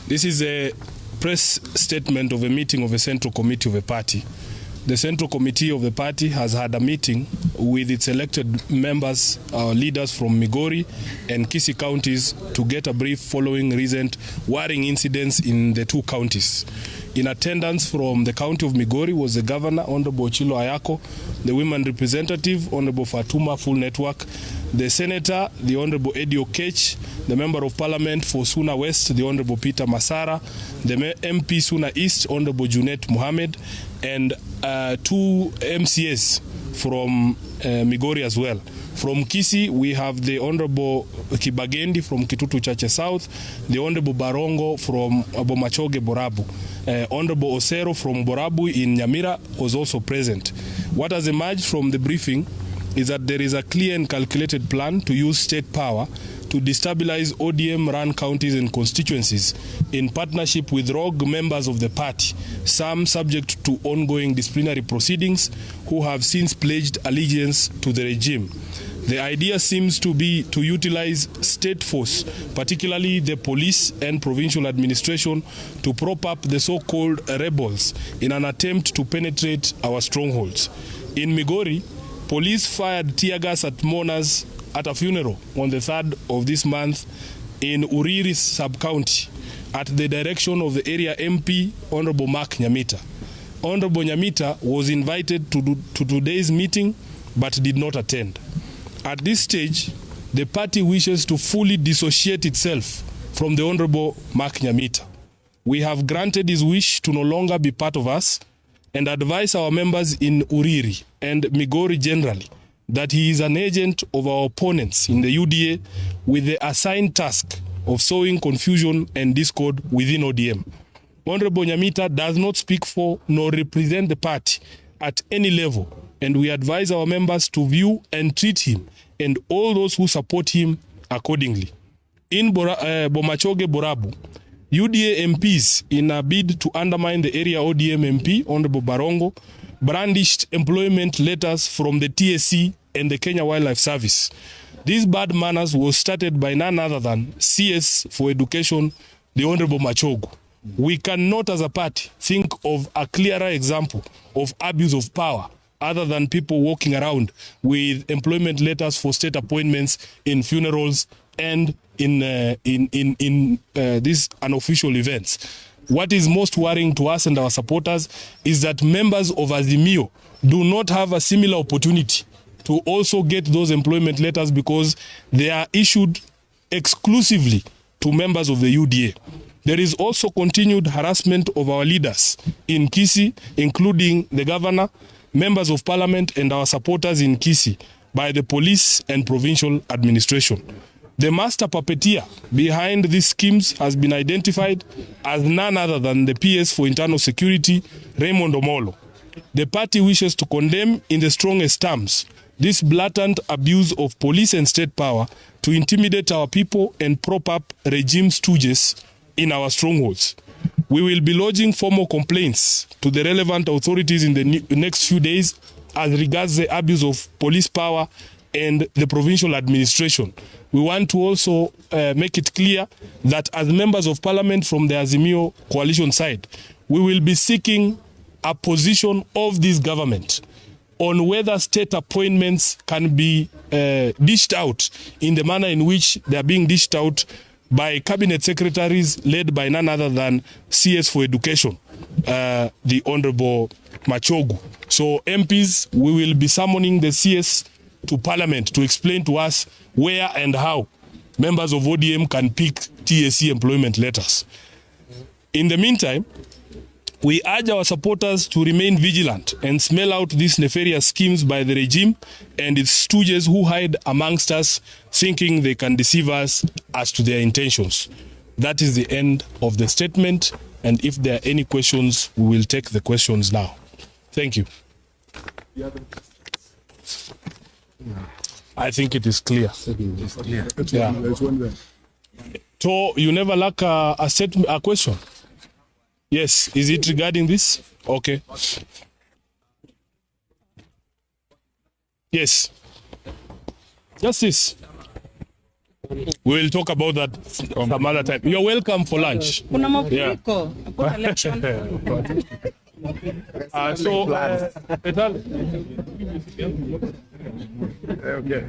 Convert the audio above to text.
This is a press statement of a meeting of a central committee of a party. The central committee of the party has had a meeting with its elected members, leaders from Migori and Kisii counties to get a brief following recent worrying incidents in the two counties. In attendance from the county of Migori was the governor, Honorable Chilo Ayako, the women representative, Honorable Fatuma Full Network, the senator, the Honorable Eddie Okech, the member of parliament for Suna West, the Honorable Peter Masara, the MP Suna East, Honorable Junet Mohammed, and two MCS from Migori as well. From Kisii, we have the Honorable Kibagendi from Kitutu Chache South, the Honorable Barongo from Bomachoge Borabu. Honorable Osero from Borabu in Nyamira was also present. What has emerged from the briefing is that there is a clear and calculated plan to use state power to destabilize ODM-run counties and constituencies in partnership with rogue members of the party, some subject to ongoing disciplinary proceedings, who have since pledged allegiance to the regime. The idea seems to be to utilize state force, particularly the police and provincial administration, to prop up the so-called rebels in an attempt to penetrate our strongholds. In Migori, police fired tear gas at mourners at a funeral on the 3rd of this month in Uriri sub-county at the direction of the area MP, Honorable Mark Nyamita. Honorable Nyamita was invited to today's meeting but did not attend. At this stage, the party wishes to fully dissociate itself from the Honorable Mark Nyamita. We have granted his wish to no longer be part of us and advise our members in Uriri and Migori generally that he is an agent of our opponents in the UDA with the assigned task of sowing confusion and discord within ODM. Honorable Nyamita does not speak for nor represent the party at any level, and we advise our members to view and treat him and all those who support him accordingly. In Bomachoge Borabu, UDA MPs, in a bid to undermine the area ODM MP, Honorable Barongo, brandished employment letters from the TSC and the Kenya Wildlife Service. These bad manners was started by none other than CS for Education, the Honorable Machogu. We cannot as a party think of a clearer example of abuse of power other than people walking around with employment letters for state appointments in funerals and in these unofficial events. What is most worrying to us and our supporters is that members of Azimio do not have a similar opportunity to also get those employment letters because they are issued exclusively to members of the UDA. There is also continued harassment of our leaders in Kisii, including the governor, members of parliament, and our supporters in Kisii by the police and provincial administration. The master puppeteer behind these schemes has been identified as none other than the PS for Internal Security, Raymond Omolo. The party wishes to condemn in the strongest terms this blatant abuse of police and state power to intimidate our people and prop up regime stooges in our strongholds. We will be lodging formal complaints to the relevant authorities in the next few days as regards the abuse of police power and the provincial administration. We want to also make it clear that as members of parliament from the Azimio coalition side, we will be seeking a position of this government on whether state appointments can be dished out in the manner in which they are being dished out by cabinet secretaries led by none other than CS for Education, the Honorable Machogu. So MPs, we will be summoning the CS to Parliament to explain to us where and how members of ODM can pick TSC employment letters. In the meantime, we urge our supporters to remain vigilant and smell out these nefarious schemes by the regime and its stooges who hide amongst us, thinking they can deceive us as to their intentions. That is the end of the statement, and if there are any questions, we will take the questions now. Thank you. I think it is clear. Yeah. So you never lack a question? Yes. Is it regarding this? Okay. Yes. Justice. We'll talk about that some other time. You're welcome for lunch. Kuna mafuriko. Kuna election. Okay.